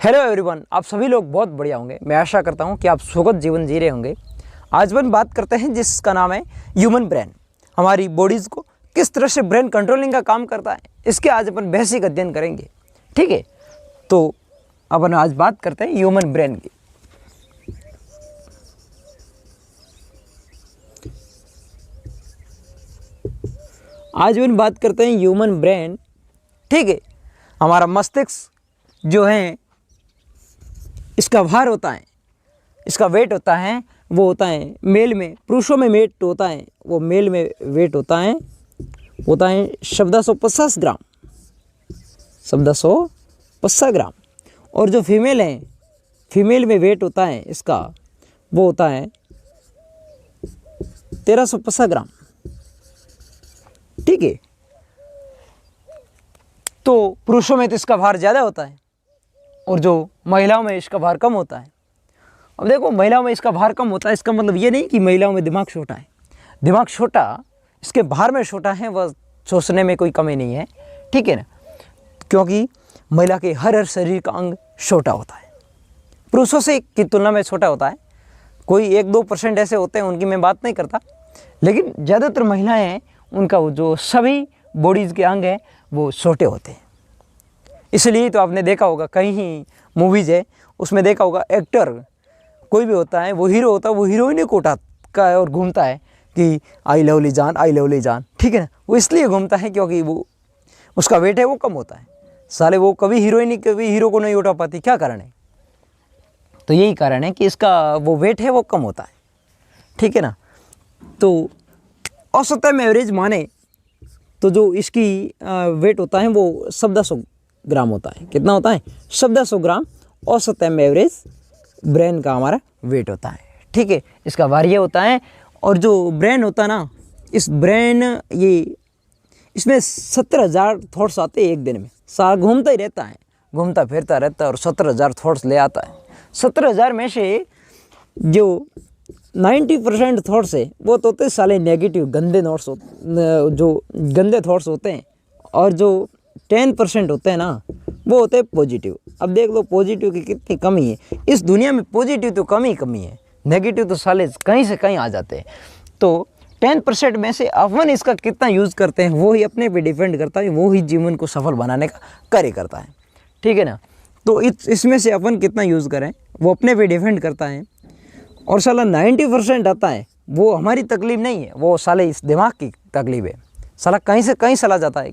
Hello everyone, आप सभी लोग बहुत बढ़िया होंगे। मैं आशा करता हूं कि आप सुखद जीवन जी रहे होंगे। आज अपन बात करते हैं जिसका नाम है ह्यूमन ब्रेन। हमारी बॉडीज़ को किस तरह से ब्रेन कंट्रोलिंग का काम करता है, इसके आज अपन बेसिक अध्ययन करेंगे। ठीक है, तो अपन आज बात करते हैं ह्यूमन ब्रेन की। आज अपन बात करते हैं ह्यूमन ब्रेन। ठीक है, हमारा मस्तिष्क जो है इसका भार होता है, इसका वेट होता है, वो होता है मेल में, पुरुषों में वेट होता है, वो मेल में वेट होता है 1450 ग्राम, 1450 ग्राम। और जो फीमेल है, फीमेल में वेट होता है इसका, वो होता है 1350 ग्राम। ठीक है, तो पुरुषों में तो इसका भार ज़्यादा होता है और जो महिलाओं में इसका भार कम होता है। अब देखो, महिलाओं में इसका भार कम होता है, इसका मतलब ये नहीं कि महिलाओं में दिमाग छोटा है। दिमाग छोटा, इसके भार में छोटा है, वह सोचने में कोई कमी नहीं है। ठीक है ना, क्योंकि महिला के हर शरीर का अंग छोटा होता है, पुरुषों से की तुलना में छोटा होता है। कोई 1-2% ऐसे होते हैं, उनकी मैं बात नहीं करता, लेकिन ज़्यादातर महिलाएँ हैं, उनका जो सभी बॉडीज़ के अंग हैं वो छोटे होते हैं। इसलिए तो आपने देखा होगा, कहीं मूवीज़ है उसमें देखा होगा, एक्टर कोई भी होता है, वो हीरो होता है, वो हीरोइन को उठाता है और घूमता है कि आई लवली जान, आई लवली जान। ठीक है ना, वो इसलिए घूमता है क्योंकि वो उसका वेट है वो कम होता है। साले वो कभी हीरोइन कभी हीरो को नहीं उठा पाती, क्या कारण है? तो यही कारण है कि इसका वो वेट है वो कम होता है। ठीक है ना, तो औसतन में एवरेज माने तो जो इसकी वेट होता है वो 1400 ग्राम होता है। कितना होता है? 1400 ग्राम औसत एवरेज ब्रेन का हमारा वेट होता है। ठीक है, इसका भार होता है। और जो ब्रेन होता है ना, इस ब्रेन ये इसमें 17,000 थॉट्स आते हैं एक दिन में। सारा घूमता ही रहता है, घूमता फिरता रहता है और 17,000 थॉट्स ले आता है। 17,000 में से जो 90% थॉट्स है वो तो होते साले नेगेटिव गंदे नोट्स, जो गंदे थॉट्स होते हैं, और जो 10% होते हैं ना वो होते हैं पॉजिटिव। अब देख लो पॉजिटिव की कितनी कमी है इस दुनिया में। पॉजिटिव तो कमी है, नेगेटिव तो साले कहीं से कहीं आ जाते हैं। तो 10% में से अपन इसका कितना यूज़ करते हैं वो ही अपने पे डिपेंड करता है, वो ही जीवन को सफल बनाने का कार्य करता है। ठीक है ना, तो इसमें से अपन कितना यूज़ करें वो अपने पे डिपेंड करता है। और साला 90% आता है वो हमारी तकलीफ नहीं है, वो साले इस दिमाग की तकलीफ है। साला कहीं से कहीं चला जाता है,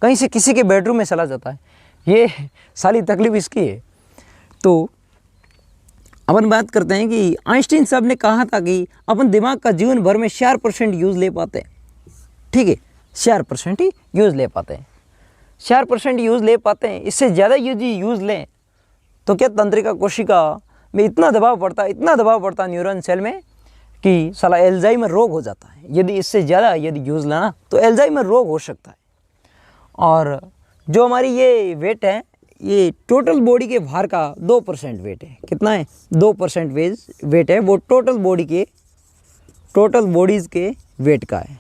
कहीं से किसी के बेडरूम में चला जाता है, ये सारी तकलीफ इसकी है। तो अपन बात करते हैं कि आइंस्टीन साहब ने कहा था कि अपन दिमाग का जीवन भर में 4% यूज़ ले पाते हैं। ठीक है, 4% ही यूज़ ले पाते हैं, 4% यूज़ ले पाते हैं। इससे ज़्यादा यूज़ लें तो क्या तंत्रिका कोशिका में इतना दबाव पड़ता है न्यूरॉन सेल में कि साला एल्जाइमर रोग हो जाता है। यदि इससे ज़्यादा यूज़ लेना तो एल्जाइमर रोग हो सकता है। और जो हमारी ये वेट है, ये टोटल बॉडी के भार का 2% वेट है। कितना है? 2% वेट है, वो टोटल बॉडीज़ के वेट का है।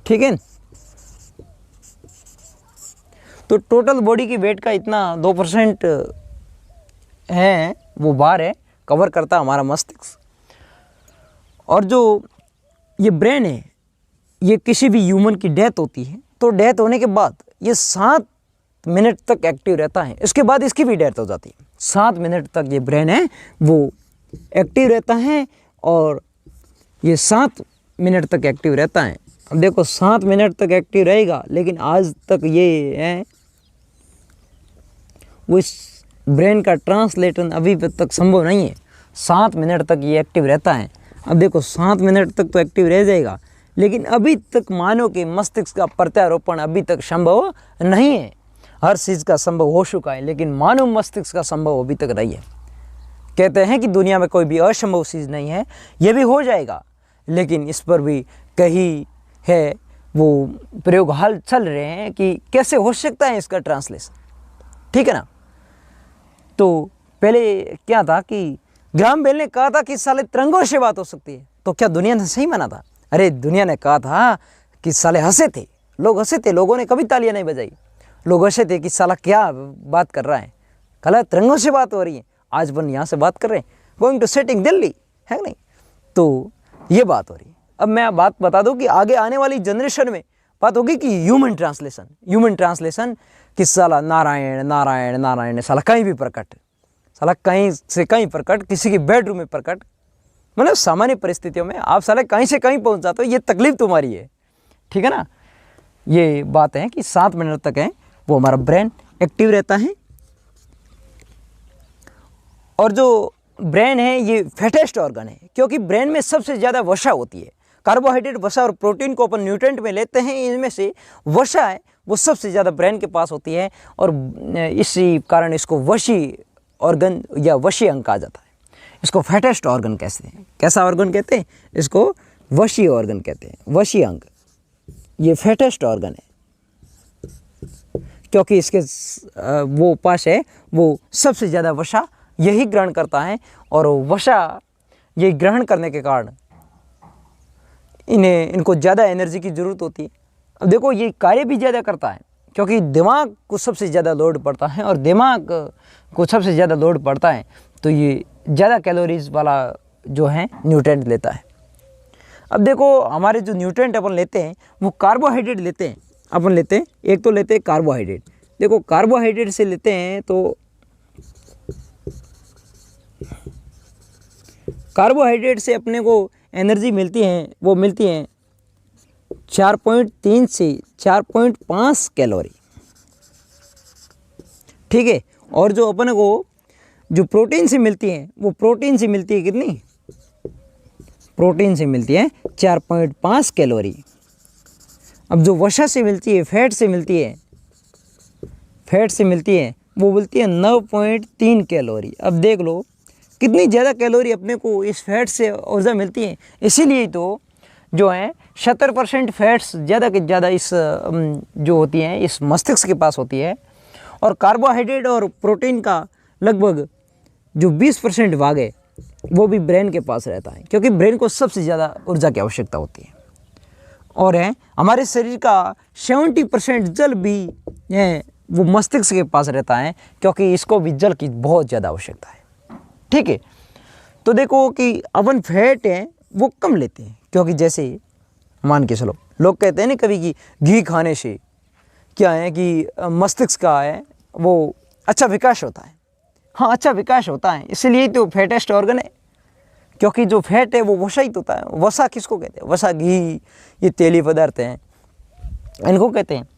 ठीक है, तो टोटल बॉडी की वेट का इतना 2% है, वो भार है, कवर करता हमारा मस्तिष्क। और जो ये ब्रेन है, ये किसी भी ह्यूमन की डेथ होती है तो डेथ होने के बाद ये 7 मिनट तक एक्टिव रहता है। इसके बाद इसकी भी डेथ हो जाती है। 7 मिनट तक ये ब्रेन है वो एक्टिव रहता है, और ये 7 मिनट तक एक्टिव रहता है। अब देखो 7 मिनट तक एक्टिव रहेगा, लेकिन आज तक ये है वो इस ब्रेन का ट्रांसलेशन अभी तक संभव नहीं है। 7 मिनट तक ये एक्टिव रहता है। अब देखो 7 मिनट तक तो एक्टिव रह जाएगा, लेकिन अभी तक मानव के मस्तिष्क का प्रत्यारोपण अभी तक संभव नहीं है। हर चीज़ का संभव हो चुका है, लेकिन मानव मस्तिष्क का संभव अभी तक नहीं है। कहते हैं कि दुनिया में कोई भी असंभव चीज़ नहीं है, ये भी हो जाएगा, लेकिन इस पर भी कहीं है वो प्रयोग हाल चल रहे हैं कि कैसे हो सकता है इसका ट्रांसलेशन। ठीक है ना, तो पहले क्या था कि ग्राहम बेल ने कहा था कि साले तिरंगों से बात हो सकती है, तो क्या दुनिया ने सही माना था? अरे दुनिया ने कहा था कि साले हंसे थे, लोग हंसे थे, लोगों ने कभी तालियां नहीं बजाई। लोग ऐसे थे कि साला क्या बात कर रहा है, गलत रंगों से बात हो रही है। आज अपन यहाँ से बात कर रहे हैं, गोइंग टू सिटिंग दिल्ली, है कि नहीं। तो ये बात हो रही है। अब मैं बात बता दूं कि आगे आने वाली जनरेशन में बात होगी कि ह्यूमन ट्रांसलेशन कि साला नारायण नारायण नारायण, साला कहीं भी प्रकट, साला कहीं से कहीं प्रकट, किसी के बेडरूम में प्रकट, मतलब सामान्य परिस्थितियों में आप साला कहीं से कहीं पहुंच जाते हो, ये तकलीफ तुम्हारी है, ठीक है ना। ये बात है कि 7 मिनट तक है वो हमारा ब्रेन एक्टिव रहता है। और जो ब्रेन है ये फैटेस्ट ऑर्गन है, क्योंकि ब्रेन में सबसे ज़्यादा वसा होती है। कार्बोहाइड्रेट, वसा और प्रोटीन को अपन न्यूट्रेंट में लेते हैं, इनमें से वसा है वो सबसे ज़्यादा ब्रेन के पास होती है, और इसी कारण इसको वशी ऑर्गन या वशी अंग कहा जाता है। इसको फैटेस्ट ऑर्गन कहते हैं। कैसा ऑर्गन कहते हैं इसको? वशी ऑर्गन कहते हैं, वशी अंग। ये फैटेस्ट ऑर्गन है क्योंकि इसके वो पास है वो सबसे ज़्यादा वसा यही ग्रहण करता है, और वसा ये ग्रहण करने के कारण इनको ज़्यादा एनर्जी की ज़रूरत होती है। अब देखो ये कार्य भी ज़्यादा करता है क्योंकि दिमाग को सबसे ज़्यादा लोड पड़ता है, और दिमाग को सबसे ज़्यादा लोड पड़ता है तो ये ज़्यादा कैलोरीज वाला जो है न्यूट्रेंट लेता है। अब देखो हमारे जो न्यूट्रेंट अपन लेते हैं वो कार्बोहाइड्रेट लेते हैं, अपन लेते हैं, एक तो लेते हैं कार्बोहाइड्रेट। देखो कार्बोहाइड्रेट से लेते हैं तो कार्बोहाइड्रेट से अपने को एनर्जी मिलती है, वो मिलती है 4.3 से 4.5 कैलोरी, ठीक है। और जो अपने को जो प्रोटीन से मिलती है वो प्रोटीन से मिलती है कितनी? प्रोटीन से मिलती है 4.5 कैलोरी। अब जो वसा से मिलती है, फैट से मिलती है, फैट से मिलती है वो मिलती है 9.3 कैलोरी। अब देख लो कितनी ज़्यादा कैलोरी अपने को इस फैट से ऊर्जा मिलती है। इसीलिए तो जो है 70% फैट्स ज़्यादा के ज़्यादा इस जो होती हैं इस मस्तिष्क के पास होती है, और कार्बोहाइड्रेट और प्रोटीन का लगभग जो 20% भाग है वो भी ब्रेन के पास रहता है, क्योंकि ब्रेन को सबसे ज़्यादा ऊर्जा की आवश्यकता होती है। और है हमारे शरीर का 70% जल भी है वो मस्तिष्क के पास रहता है, क्योंकि इसको भी जल की बहुत ज़्यादा आवश्यकता है, ठीक है। तो देखो कि अपन फैट है वो कम लेते हैं, क्योंकि जैसे मान के चलो लोग कहते हैं ना कभी कि घी खाने से क्या है कि मस्तिष्क का है वो अच्छा विकास होता है। हाँ, अच्छा विकास होता है, इसीलिए तो फैटेस्ट ऑर्गन है, क्योंकि जो फैट है वो वसा ही तो होता है। वसा किसको कहते हैं? वसा घी, ये तेली पदार्थ हैं, इनको कहते हैं।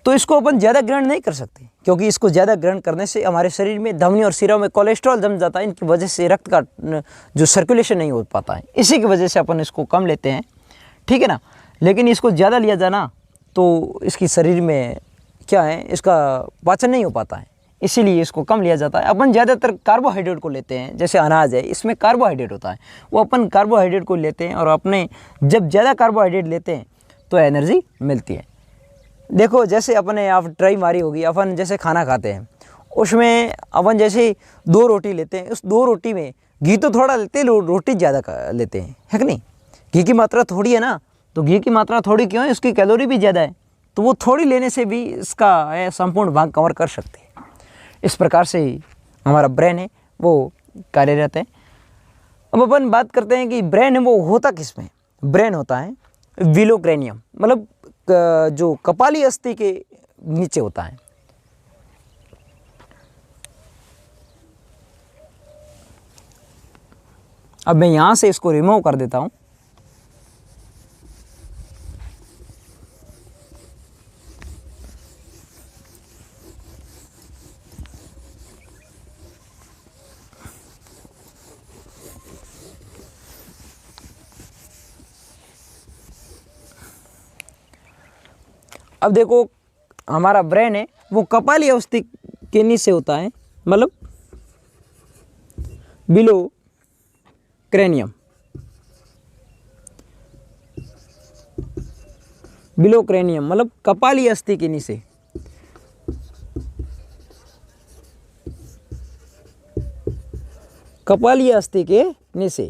तो इसको अपन ज़्यादा ग्रहण नहीं कर सकते, क्योंकि इसको ज़्यादा ग्रहण करने से हमारे शरीर में धमनी और सिरों में कोलेस्ट्रॉल जम जाता है, इनकी वजह से रक्त का जो सर्कुलेशन नहीं हो पाता है, इसी की वजह से अपन इसको कम लेते हैं, ठीक है ना। लेकिन इसको ज़्यादा लिया जाना तो इसकी शरीर में क्या है, इसका पाचन नहीं हो पाता है, इसीलिए इसको कम लिया जाता है। अपन ज़्यादातर कार्बोहाइड्रेट को लेते हैं, जैसे अनाज है इसमें कार्बोहाइड्रेट होता है, वो अपन कार्बोहाइड्रेट को लेते हैं, और अपने जब ज़्यादा कार्बोहाइड्रेट लेते हैं तो एनर्जी मिलती है। देखो जैसे अपने आप ट्राई मारी होगी, अपन जैसे खाना खाते हैं उसमें अपन जैसे 2 रोटी लेते हैं, उस 2 रोटी में घी तो थोड़ा लेते हैं, रोटी ज़्यादा लेते हैं, है कि नहीं। घी की मात्रा थोड़ी है ना, तो घी की मात्रा थोड़ी क्यों है, उसकी कैलोरी भी ज़्यादा है, तो वो थोड़ी लेने से भी इसका संपूर्ण भाग कवर कर सकते हैं। इस प्रकार से हमारा ब्रेन है वो कार्यरत है। अब अपन बात करते हैं कि ब्रेन है वो होता किस में। ब्रेन होता है विलोक्रेनियम, मतलब जो कपाली अस्थि के नीचे होता है। अब मैं यहाँ से इसको रिमूव कर देता हूँ। अब देखो हमारा ब्रेन है वो कपाली अस्थि के नीचे होता है, मतलब बिलो क्रेनियम, बिलो क्रेनियम मतलब कपाली अस्थि के नीचे। कपाली अस्थि के नीचे।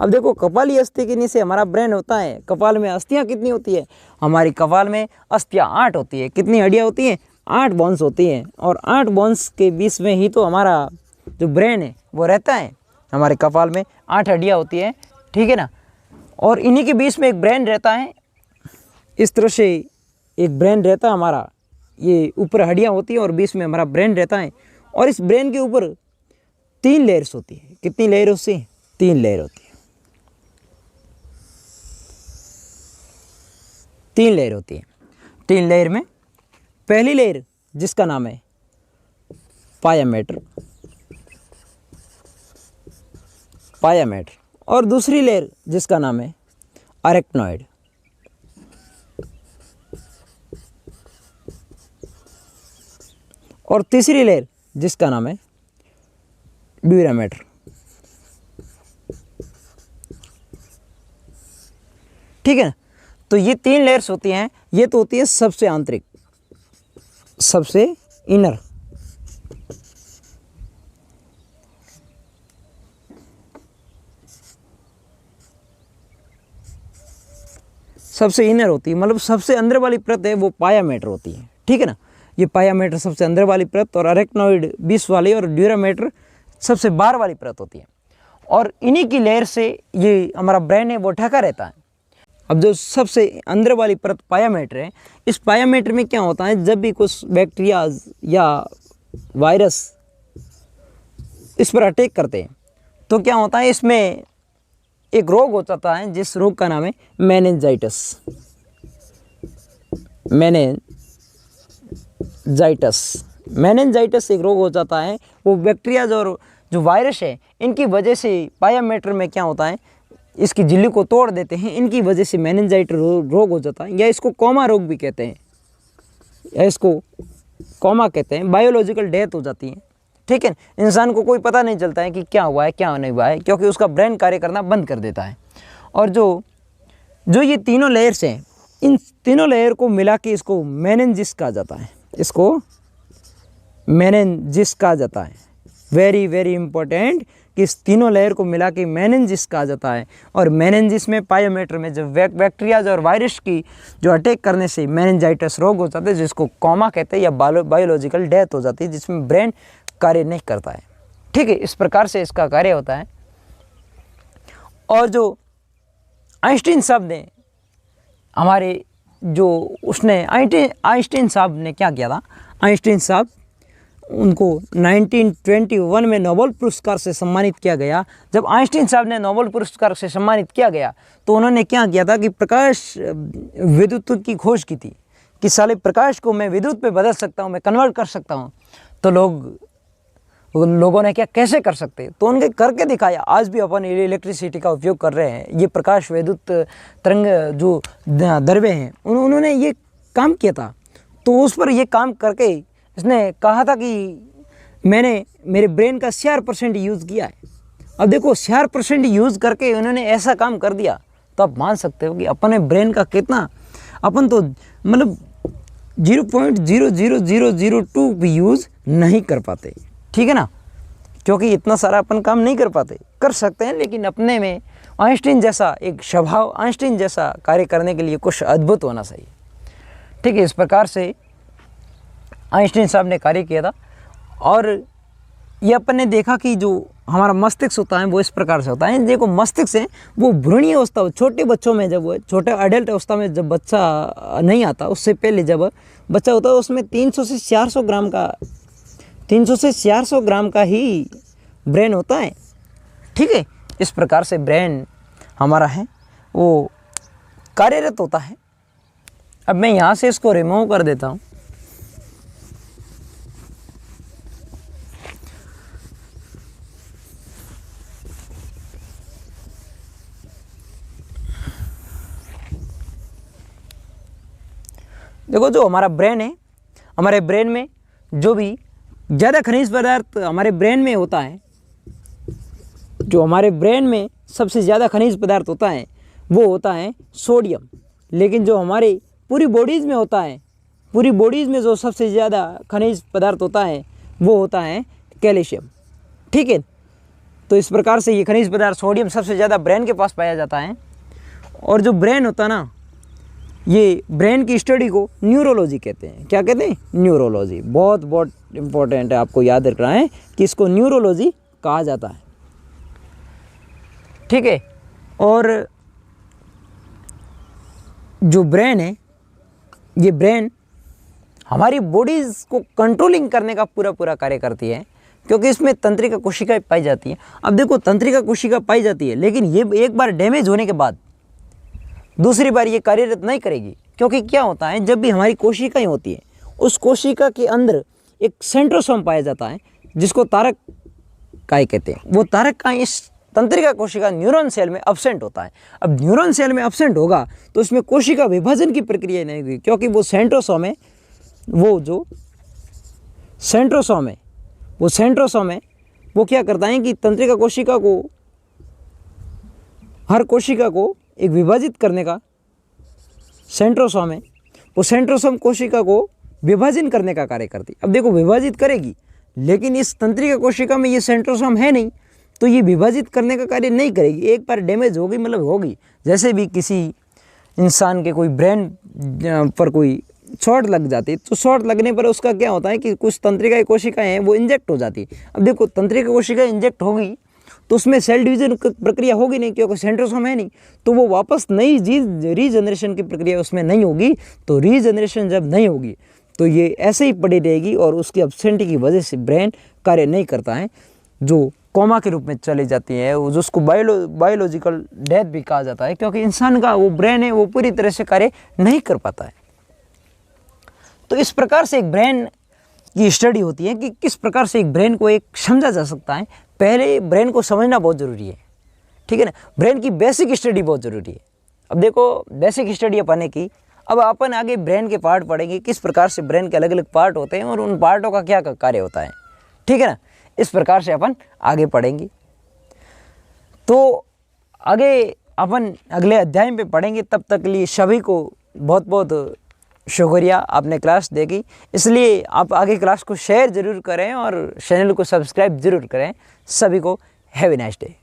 अब देखो कपाली अस्थि के नीचे हमारा ब्रेन होता है। कपाल में अस्थियाँ कितनी होती है? हमारी कपाल में अस्थियाँ 8 होती है। कितनी हड्डियाँ होती हैं? 8 बोन्स होती हैं। और 8 बोन्स के बीच में ही तो हमारा जो ब्रेन है वो रहता है। हमारे कपाल में 8 हड्डियाँ होती है, ठीक है ना। और इन्हीं के बीच में एक ब्रेन रहता है। इस तरह से एक ब्रेन रहता है हमारा। ये ऊपर हड्डियाँ होती हैं और बीच में हमारा ब्रेन रहता है। और इस ब्रेन के ऊपर 3 लेयर्स होती है। कितनी लेयर होती है? 3 लेयर होती है। 3 लेयर होती है। 3 लेयर में पहली लेयर जिसका नाम है पायामेटर, और दूसरी लेयर जिसका नाम है अरेक्नॉइड, और तीसरी लेयर जिसका नाम है ड्यूरामेटर। ठीक है ना। तो ये 3 लेयर्स होती हैं। ये तो होती है सबसे आंतरिक, सबसे इनर। सबसे इनर होती है, मतलब सबसे अंदर वाली परत है वो पायामेटर होती है। ठीक है ना। ये पायामेटर सबसे अंदर वाली परत, और अरेक्नॉइड 20 वाली, और ड्यूरामेटर सबसे बाहर वाली परत होती है। और इन्हीं की लेयर से ये हमारा ब्रेन है वो ढका रहता है। अब जो सबसे अंदर वाली परत पायामेटर है, इस पायामेटर में क्या होता है, जब भी कुछ बैक्टीरिया या वायरस इस पर अटैक करते हैं तो क्या होता है, इसमें एक रोग हो जाता है जिस रोग का नाम है मेनिंजाइटिस। मेनिंजाइटिस एक रोग हो जाता है। वो बैक्टीरिया और जो वायरस है इनकी वजह से पायामेटर में क्या होता है, इसकी झिल्ली को तोड़ देते हैं। इनकी वजह से मेनिंजाइटिस रोग हो जाता है, या इसको कोमा रोग भी कहते हैं, या इसको कोमा कहते हैं। बायोलॉजिकल डेथ हो जाती है। ठीक है। इंसान को कोई पता नहीं चलता है कि क्या हुआ है क्या नहीं हुआ है, क्योंकि उसका ब्रेन कार्य करना बंद कर देता है। और जो ये तीनों लेयर्स हैं, इन तीनों लेयर को मिला के इसको मेनिंजिस कहा जाता है। इसको मेनिंजिस कहा जाता है। वेरी वेरी इंपॉर्टेंट कि इस तीनों लेयर को मिला के मेनिंजिस कहा जाता है। और मेनिंजिस में पायोमेटर में जब बैक्टीरिया और वायरस की जो अटैक करने से मेनिंजाइटिस रोग हो जाता है, जिसको कोमा कहते हैं, या बायोलॉजिकल डेथ हो जाती है, जिसमें ब्रेन कार्य नहीं करता है। ठीक है। इस प्रकार से इसका कार्य होता है। और जो आइंस्टीन साहब ने हमारे जो उसने आइंस्टीन साहब ने क्या किया था, आइंस्टीन साहब उनको 1921 में नोबेल पुरस्कार से सम्मानित किया गया। जब आइंस्टीन साहब ने नोबेल पुरस्कार से सम्मानित किया गया तो उन्होंने क्या किया था कि प्रकाश विद्युत की खोज की थी कि साले प्रकाश को मैं विद्युत पे बदल सकता हूँ, मैं कन्वर्ट कर सकता हूँ। तो लोगों ने क्या कैसे कर सकते, तो उनके करके दिखाया। आज भी अपन इलेक्ट्रिसिटी का उपयोग कर रहे हैं। ये प्रकाश विद्युत तरंग जो द्रव्य हैं उन्होंने ये काम किया था। तो उस पर ये काम करके इसने कहा था कि मैंने मेरे ब्रेन का 4% यूज़ किया है। अब देखो 4% यूज़ करके उन्होंने ऐसा काम कर दिया, तो आप मान सकते हो कि अपने ब्रेन का कितना, अपन तो मतलब 0.00002 भी यूज़ नहीं कर पाते। ठीक है ना। क्योंकि इतना सारा अपन काम नहीं कर पाते, कर सकते हैं, लेकिन अपने में आइंस्टीन जैसा एक स्वभाव, आइंस्टीन जैसा कार्य करने के लिए कुछ अद्भुत होना चाहिए। ठीक है। इस प्रकार से आइंस्टीन साहब ने कार्य किया था। और ये अपन ने देखा कि जो हमारा मस्तिष्क होता है वो इस प्रकार से होता है। देखो मस्तिष्क है वो भ्रूणीय अवस्था, छोटे बच्चों में, जब वो छोटे अडल्ट अवस्था में जब बच्चा नहीं आता, उससे पहले जब बच्चा होता है उसमें 300 से 400 ग्राम का ही ब्रेन होता है। ठीक है। इस प्रकार से ब्रेन हमारा है वो कार्यरत होता है। अब मैं यहाँ से इसको रिमूव कर देता हूँ। देखो जो हमारा ब्रेन है, हमारे ब्रेन में जो भी ज़्यादा खनिज पदार्थ हमारे ब्रेन में होता है, जो हमारे ब्रेन में सबसे ज़्यादा खनिज पदार्थ होता है वो होता है सोडियम। लेकिन जो हमारे पूरी बॉडीज़ में होता है, पूरी बॉडीज़ में जो सबसे ज़्यादा खनिज पदार्थ होता है वो होता है कैल्शियम। ठीक है। तो इस प्रकार से ये खनिज पदार्थ सोडियम सबसे ज़्यादा ब्रेन के पास पाया जाता है। और जो ब्रेन होता है ना, ये ब्रेन की स्टडी को न्यूरोलॉजी कहते हैं। क्या कहते हैं? न्यूरोलॉजी। बहुत बहुत इम्पोर्टेंट है, आपको याद रखना है कि इसको न्यूरोलॉजी कहा जाता है। ठीक है। और जो ब्रेन है, ये ब्रेन हमारी बॉडीज़ को कंट्रोलिंग करने का पूरा कार्य करती है, क्योंकि इसमें तंत्रिका कोशिकाएं पाई जाती हैं। अब देखो, तंत्रिका कोशिका पाई जाती है, लेकिन ये एक बार डैमेज होने के बाद दूसरी बार ये कार्यरत नहीं करेगी। क्योंकि क्या होता है, जब भी हमारी कोशिकाएं होती है, उस कोशिका के अंदर एक सेंट्रोसोम पाया जाता है, जिसको तारक काय कहते हैं। वो तारक काय इस तंत्रिका कोशिका न्यूरॉन सेल में अब्सेंट होता है। अब न्यूरॉन सेल में अब्सेंट होगा तो उसमें कोशिका विभाजन की प्रक्रिया नहीं होगी, क्योंकि वो सेंट्रोसोम है, वो जो सेंट्रोसोम है, वो क्या करता है कि तंत्रिका कोशिका को, हर कोशिका को एक विभाजित करने का सेंट्रोसोम है, वो सेंट्रोसोम कोशिका को विभाजन करने का कार्य करती है। अब देखो, विभाजित करेगी, लेकिन इस तंत्रिका कोशिका में ये सेंट्रोसोम है नहीं, तो ये विभाजित करने का कार्य नहीं करेगी। एक बार डैमेज होगी मतलब होगी। जैसे भी किसी इंसान के कोई ब्रेन पर कोई शॉट लग जाती है, तो शॉट लगने पर उसका क्या होता है कि कुछ तंत्रिका कोशिकाएं हैं वो इंजेक्ट हो जाती है। अब देखो, तंत्रिका कोशिका इंजेक्ट होगी तो उसमें सेल डिवीजन प्रक्रिया होगी नहीं, क्योंकि सेंट्रोसोम है नहीं, तो वो वापस नई रीजनरेशन की प्रक्रिया उसमें नहीं होगी। तो रीजनरेशन जब नहीं होगी तो ये ऐसे ही पड़ी रहेगी, और उसकी एब्सेंटी की वजह से ब्रेन कार्य नहीं करता है, जो कोमा के रूप में चली जाती है, जिसको बायोलॉजिकल डेथ भी कहा जाता है, क्योंकि इंसान का वो ब्रेन है वो पूरी तरह से कार्य नहीं कर पाता है। तो इस प्रकार से एक ब्रेन की स्टडी होती है कि किस प्रकार से एक ब्रेन को एक समझा जा सकता है। पहले ब्रेन को समझना बहुत ज़रूरी है, ठीक है ना। ब्रेन की बेसिक स्टडी बहुत ज़रूरी है। अब देखो, बेसिक स्टडी अपन की, अब अपन आगे ब्रेन के पार्ट पढ़ेंगे, किस प्रकार से ब्रेन के अलग अलग पार्ट होते हैं और उन पार्टों का क्या कार्य होता है, ठीक है ना। इस प्रकार से अपन आगे पढ़ेंगे। तो आगे अपन अगले अध्याय में पढ़ेंगे। तब तक के लिए सभी को बहुत बहुत शुक्रिया, आपने क्लास देखी। इसलिए आप आगे क्लास को शेयर ज़रूर करें और चैनल को सब्सक्राइब ज़रूर करें। सभी को हैव ए नाइस डे।